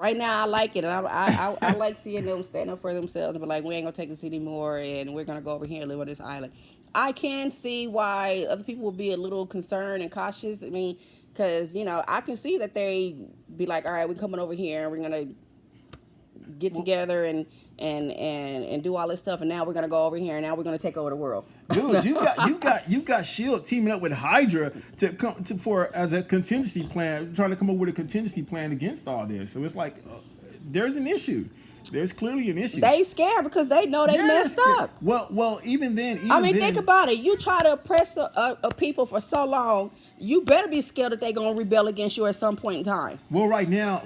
right now I like it, and I like seeing them stand up for themselves and be like, we ain't gonna take this anymore, and we're gonna go over here and live on this island. I can see why other people would be a little concerned and cautious. I mean, because I can see that they be like, all right, we're coming over here and we're gonna get together and do all this stuff, and now we're gonna go over here and now we're gonna take over the world. Dude, you got Shield teaming up with Hydra to come for as a contingency plan, trying to come up with a contingency plan against all this. So it's like there's an issue. There's clearly an issue. They scared because they know they messed up. Well, even then. I mean, think about it. You try to oppress a people for so long, you better be scared that they're gonna rebel against you at some point in time. Well, right now,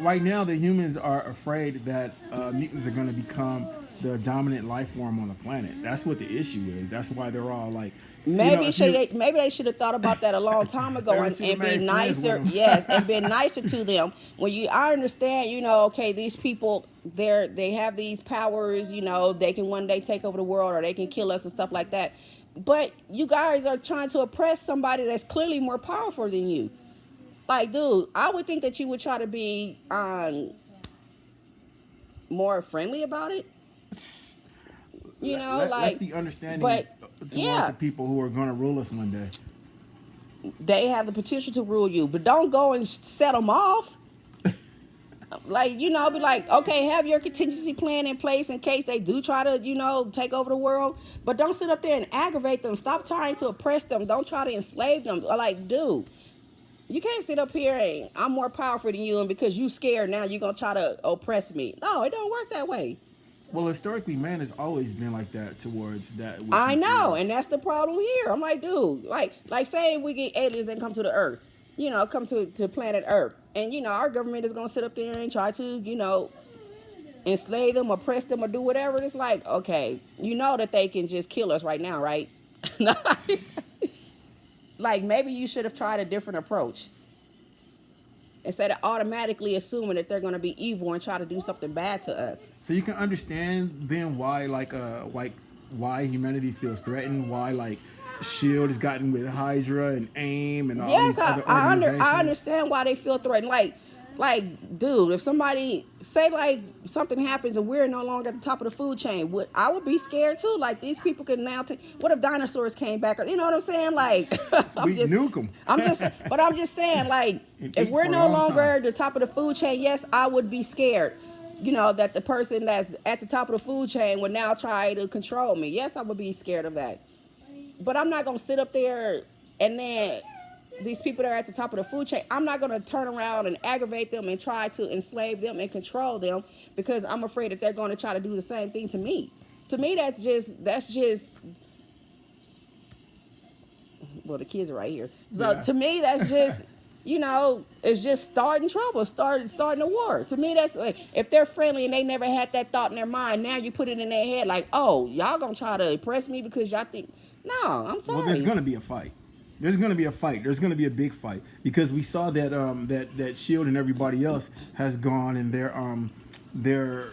the humans are afraid that mutants are going to become the dominant life form on the planet. That's what the issue is. That's why they're all like. Maybe they should have thought about that a long time ago and been nicer. Yes, and been nicer to them. I understand, okay, these people they have these powers, they can one day take over the world or they can kill us and stuff like that. But you guys are trying to oppress somebody that's clearly more powerful than you. Like, dude, I would think that you would try to be more friendly about it. Let's be understanding towards the people who are going to rule us one day. They have the potential to rule you, but don't go and set them off. Like, be like, okay, have your contingency plan in place in case they do try to, take over the world. But don't sit up there and aggravate them. Stop trying to oppress them. Don't try to enslave them. Like, dude, you can't sit up here and I'm more powerful than you, and because you scared now you're going to try to oppress me. No, it don't work that way. Well, historically, man has always been like that towards that. I know, and that's the problem here. I'm like, dude, like say we get aliens that come to the Earth, come to planet Earth, and our government is gonna sit up there and try to, enslave them, oppress them, or do whatever. And it's like, okay, that they can just kill us right now, right? Like, maybe you should have tried a different approach. Instead of automatically assuming that they're going to be evil and try to do something bad to us. So you can understand then why, why humanity feels threatened, why, Shield has gotten with Hydra and AIM and all these other organizations. I understand why they feel threatened. Like, dude, if somebody, say, something happens and we're no longer at the top of the food chain, I would be scared, too. Like, these people can now take, what if dinosaurs came back? You know what I'm saying? Like, we nuke them. I'm just saying, like, if we're no longer at the top of the food chain, yes, I would be scared. That the person that's at the top of the food chain would now try to control me. Yes, I would be scared of that. But I'm not going to sit up there and then these people that are at the top of the food chain, I'm not going to turn around and aggravate them and try to enslave them and control them because I'm afraid that they're going to try to do the same thing to me. To me, that's just, well, the kids are right here. So to me, that's just, it's just starting trouble, starting a war. To me, that's like, if they're friendly and they never had that thought in their mind, now you put it in their head like, oh, y'all going to try to impress me because y'all think, no, I'm sorry. Well, there's going to be a fight. There's going to be a fight. There's going to be a big fight because we saw that that Shield and everybody else has gone and they're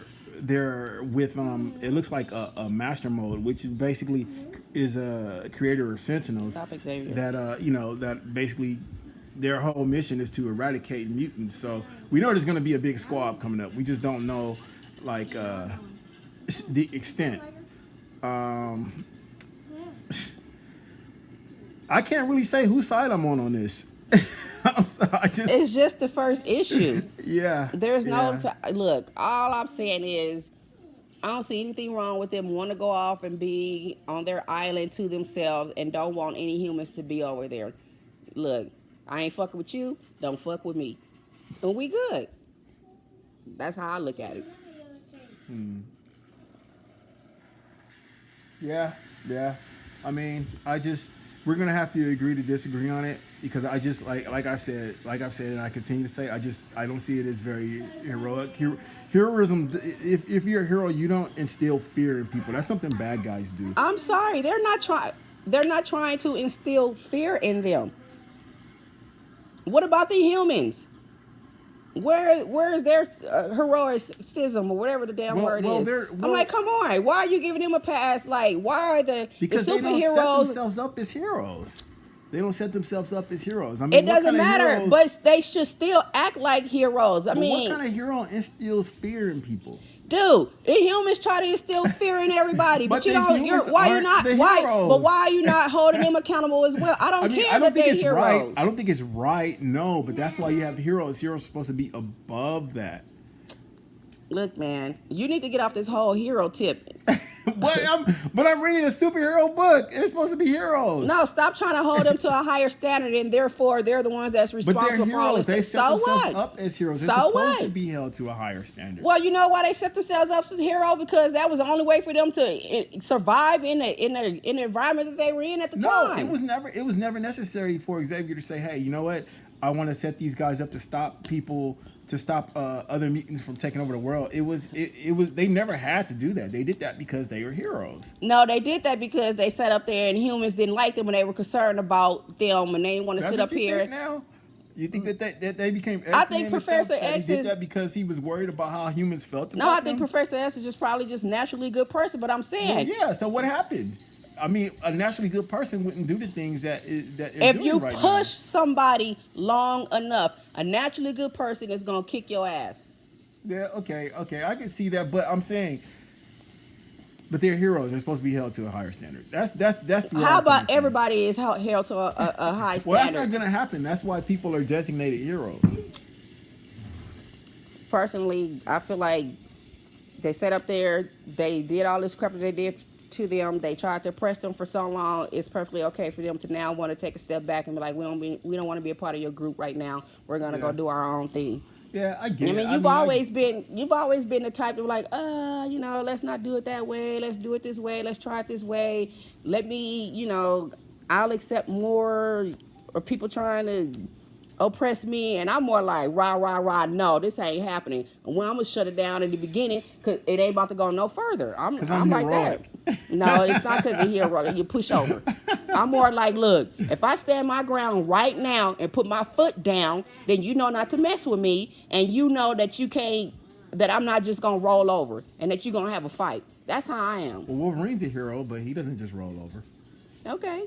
with it looks like a master mode, which basically is a creator of Sentinels. Stop Xavier. That that basically their whole mission is to eradicate mutants. So we know there's going to be a big squad coming up. We just don't know the extent. I can't really say whose side I'm on this. It's just the first issue. Yeah. There's no look. All I'm saying is, I don't see anything wrong with them wanting to go off and be on their island to themselves and don't want any humans to be over there. Look, I ain't fucking with you. Don't fuck with me, and we good. That's how I look at it. Yeah. I mean, we're gonna have to agree to disagree on it because I just like I've said, and I continue to say, I don't see it as very heroic. Heroism. If you're a hero, you don't instill fear in people. That's something bad guys do. I'm sorry, they're not trying to instill fear in them. What about the humans? Where is their heroicism or whatever the damn word is? I'm like, come on, why are you giving them a pass? Like, why are the because superheroes? they don't set themselves up as heroes. They don't set themselves up as heroes. I mean, It doesn't matter, but they should still act like heroes. I mean, what kind of hero instills fear in people? dude, the humans try to instill fear in everybody, but you the don't. humans Why you're aren't not? the Why? heroes. But why are you not holding them accountable as well? I don't care that they're heroes. Right. I don't think it's right. No, but that's why you have heroes. Heroes are supposed to be above that. Look, man, you need to get off this whole hero tip. But I'm reading a superhero book. They're supposed to be heroes. No, stop trying to hold them to a higher standard, and therefore they're the ones that's responsible for all this. They set So themselves what? up as heroes. They're So supposed what? to be held to a higher standard. Well, you know why they set themselves up as a hero? Because that was the only way for them to survive in the environment that they were in at the time. No, it was never necessary for Xavier to say, "Hey, you know what? I want to set these guys up to stop people." To stop other mutants from taking over the world. It was they never had to do that. They did that because they were heroes. No, they did that because they sat up there and humans didn't like them and they were concerned about them and they didn't want to sit up here. Think now? You think that they became X-Men? I think Professor X he did that because he was worried about how humans felt about No, I think them? Professor X is just probably just naturally a good person, but I'm saying Well, yeah, so what happened? I mean, a naturally good person wouldn't do the things that if you push somebody long enough, a naturally good person is gonna kick your ass. Yeah, okay, I can see that, but I'm saying, but they're heroes. They're supposed to be held to a higher standard. That's. How about everybody is held to a high standard? Well, that's not gonna happen. That's why people are designated heroes. Personally, I feel like they sat up there, they did all this crap that they did to them. They tried to oppress them for so long. It's perfectly okay for them to now want to take a step back and be like, we don't want to be a part of your group right now. We're gonna go do our own thing. Yeah, I get it. I mean, you've always been the type of like, let's not do it that way. Let's do it this way. Let's try it this way. Let me, I'll accept more or people trying to oppress me, and I'm more like rah. No, this ain't happening. And when I'm gonna shut it down in the beginning, cause it ain't about to go no further. I'm like that. No, it's not because of hero. You push over. I'm more like, look, if I stand my ground right now and put my foot down, then you know not to mess with me, and you know that you can't. That I'm not just gonna roll over, and that you're gonna have a fight. That's how I am. Well, Wolverine's a hero, but he doesn't just roll over. Okay.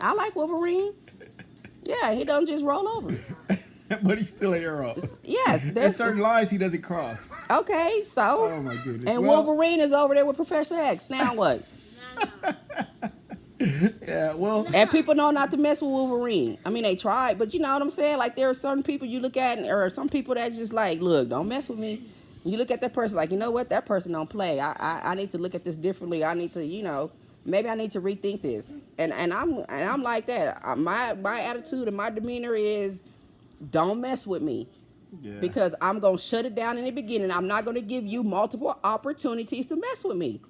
I like Wolverine. Yeah, he don't just roll over. But he's still a hero. Yes. There's certain lines he doesn't cross. Okay, so. Oh, my goodness. And Wolverine is over there with Professor X. Now what? Yeah, well. And people know not to mess with Wolverine. I mean, they tried, but you know what I'm saying? Like, there are certain people you look at, or some people that just like, look, don't mess with me. You look at that person like, you know what? That person don't play. I need to look at this differently. I need to, maybe I need to rethink this. And I'm like that. My attitude and my demeanor is, don't mess with me. Yeah. Because I'm going to shut it down in the beginning. I'm not going to give you multiple opportunities to mess with me.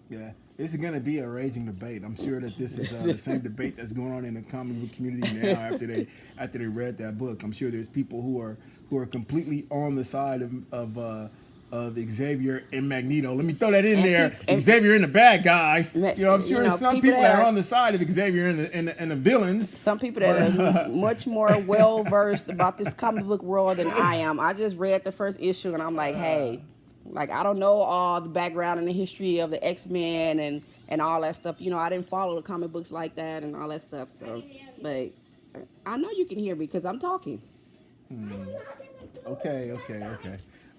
Yeah, this is going to be a raging debate. I'm sure that this is the same debate that's going on in the comic book community now after they read that book. I'm sure there's people who are completely on the side of Xavier and Magneto. Let me throw that in there. Xavier and the bad guys. I'm sure there's some people that are on the side of Xavier and the villains. Some people that are much more well versed about this comic book world than I am. I just read the first issue and I'm like, hey, like I don't know all the background and the history of the X-Men and all that stuff. I didn't follow the comic books like that and all that stuff. So, but I know you can hear me because I'm talking. Okay.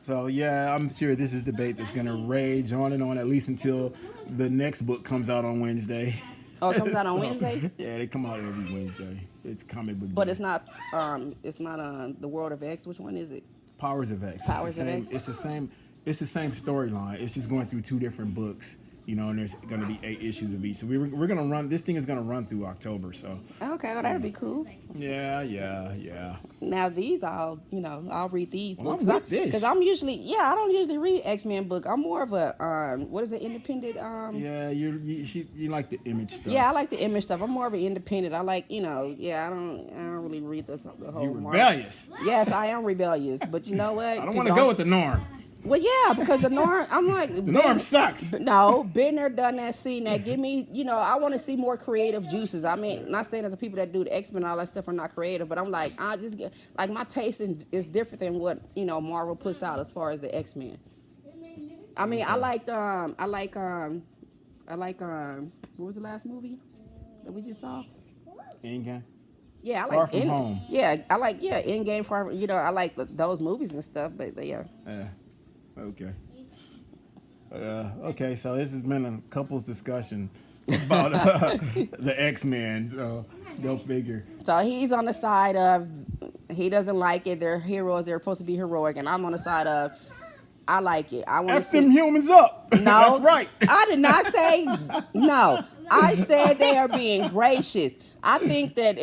So, yeah, I'm sure this is a debate that's going to rage on and on, at least until the next book comes out on Wednesday. Oh, it comes out on Wednesday? Yeah, they come out every Wednesday. It's comic book But day. it's not The World of X. Which one is it? Powers of X. Powers of X? It's the same storyline. It's just going through two different books. And there's going to be 8 issues of each. So we're going to run. This thing is going to run through October. So. Okay, well that'll be cool. Yeah. Now these, I'll read these books. Because I don't usually read X-Men book. I'm more of a what is it, independent? Yeah, you like the Image stuff. Yeah, I like the Image stuff. I'm more of an independent. I like, I don't really read the whole. You're rebellious. Yes, I am rebellious. But you know what? I don't want to go with the norm. Well, yeah, because the norm, I'm like... The norm sucks. No, been there, done that, seen that. Give me, I want to see more creative juices. I mean, not saying that the people that do the X-Men and all that stuff are not creative, but I'm like, I just get... Like, my taste is different than what, Marvel puts out as far as the X-Men. I mean, I like, what was the last movie that we just saw? Endgame. Yeah, I Far like From Home. Yeah, I like Endgame Far. You know, I like those movies and stuff. But yeah. Yeah. Okay. Okay, so this has been a couples discussion about the X-Men. So go figure. So he's on the side of he doesn't like it. They're heroes. They're supposed to be heroic, and I'm on the side of I like it. I want to F them see. humans up. No, That's right. I did not say no. I said they are being gracious. I think that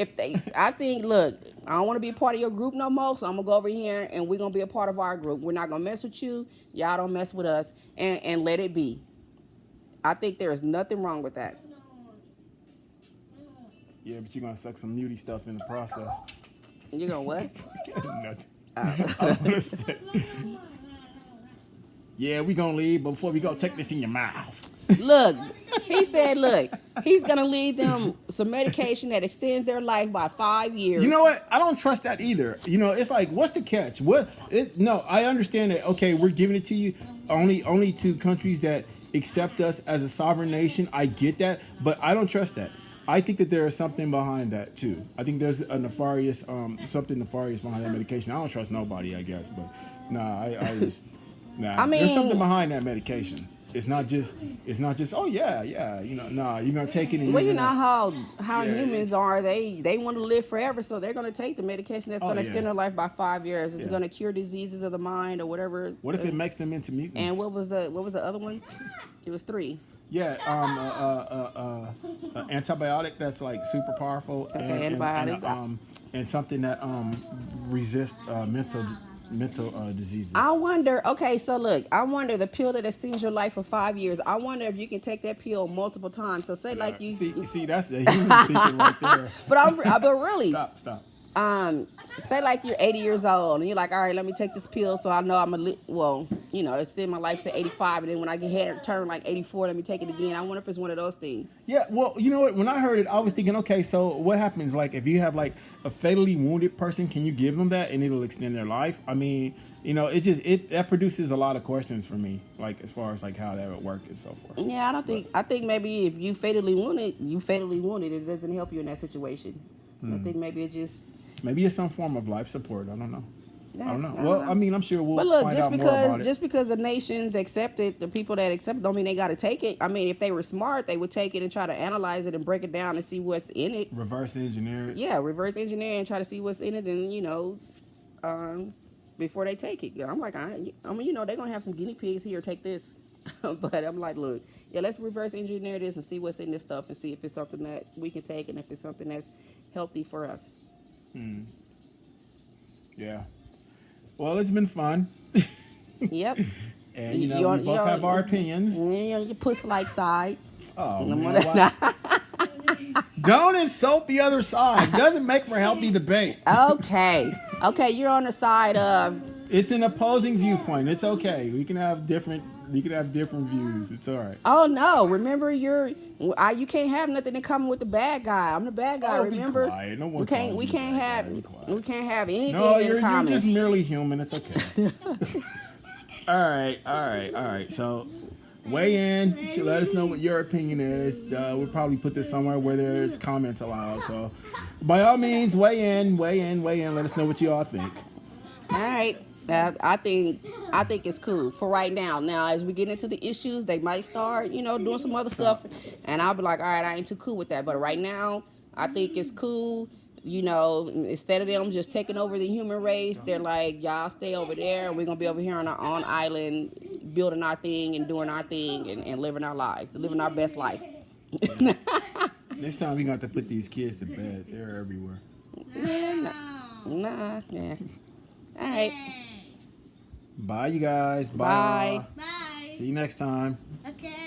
look, I don't want to be a part of your group no more, so I'm gonna go over here and we're gonna be a part of our group. We're not gonna mess with you. Y'all don't mess with us, and let it be. I think there is nothing wrong with that. Yeah, but you're gonna suck some muty stuff in the process. You gonna what? Nothing. I wanna say, yeah, we gonna leave, but before we go, take this in your mouth. Look, he said, look, he's gonna leave them some medication that extends their life by 5 years. You know what? I don't trust that either. You know, it's like, what's the catch? No, I understand that. Okay, we're giving it to you only to countries that accept us as a sovereign nation. I get that, but I don't trust that. I think that there is something behind that too. I think there's a nefarious, something nefarious behind that medication. I don't trust nobody, I guess, but nah, I just nah. I mean, there's something behind that medication. It's not just. Oh yeah. You know, nah. You're gonna take it. And well, you know how yeah, humans are. They want to live forever, so they're gonna take the medication that's gonna extend their life by 5 years. It's gonna cure diseases of the mind or whatever. What if it makes them into mutants? And what was the other one? It was 3. Yeah, antibiotic that's like super powerful. Okay, antibiotics. And something that resists mental diseases. I wonder. Okay, so look, I wonder the pill that extends your life for 5 years. I wonder if you can take that pill multiple times. So say like you see that's the human thinking right there. But really, Stop. Say like you're 80 years old and you're like, all right, let me take this pill so I know I'm extend my life to 85, and then when I turn like 84, let me take it again. I wonder if it's one of those things. Yeah, well, you know what? When I heard it, I was thinking, okay, so what happens? Like, if you have like a fatally wounded person, can you give them that and it'll extend their life? I mean, you know, that produces a lot of questions for me, like as far as like how that would work and so forth. Yeah, I think maybe if you fatally wounded, it doesn't help you in that situation. I think maybe maybe it's some form of life support. I don't know. I don't know. I mean, I'm sure we'll But look, find out more about it. just because the nations accept it, the people that accept it don't mean they got to take it. I mean, if they were smart, they would take it and try to analyze it and break it down and see what's in it. Reverse engineer it. Yeah, reverse engineer and try to see what's in it, and before they take it. I'm like, I mean, you know, they're gonna have some guinea pigs here. Take this, but I'm like, look, yeah, let's reverse engineer this and see what's in this stuff and see if it's something that we can take and if it's something that's healthy for us. Yeah. Well, it's been fun. Yep. And we both have our opinions. Your puss-like side. Oh, man, don't insult the other side. Doesn't make for healthy debate. Okay, you're on the side of. It's an opposing viewpoint. It's okay. We can have different views. It's all right. Oh no! Remember, you can't have nothing in common with the bad guy. I'm the bad guy. Remember? Be quiet. No one we can't have anything no, in common. You're just merely human. It's okay. All right. So, weigh in. You should let us know what your opinion is. We'll probably put this somewhere where there's comments allowed. So, by all means, weigh in. Let us know what you all think. All right. I think it's cool for right now. Now, as we get into the issues, they might start, doing some other stuff, and I'll be like, all right, I ain't too cool with that. But right now, I think it's cool. Instead of them just taking over the human race, they're like, y'all stay over there, and we're gonna be over here on our own island, building our thing and doing our thing and living our lives, living our best life. Next time we got to put these kids to bed. They're everywhere. Yeah, nah. Yeah. All right. Bye, you guys. Bye. Bye. See you next time. Okay.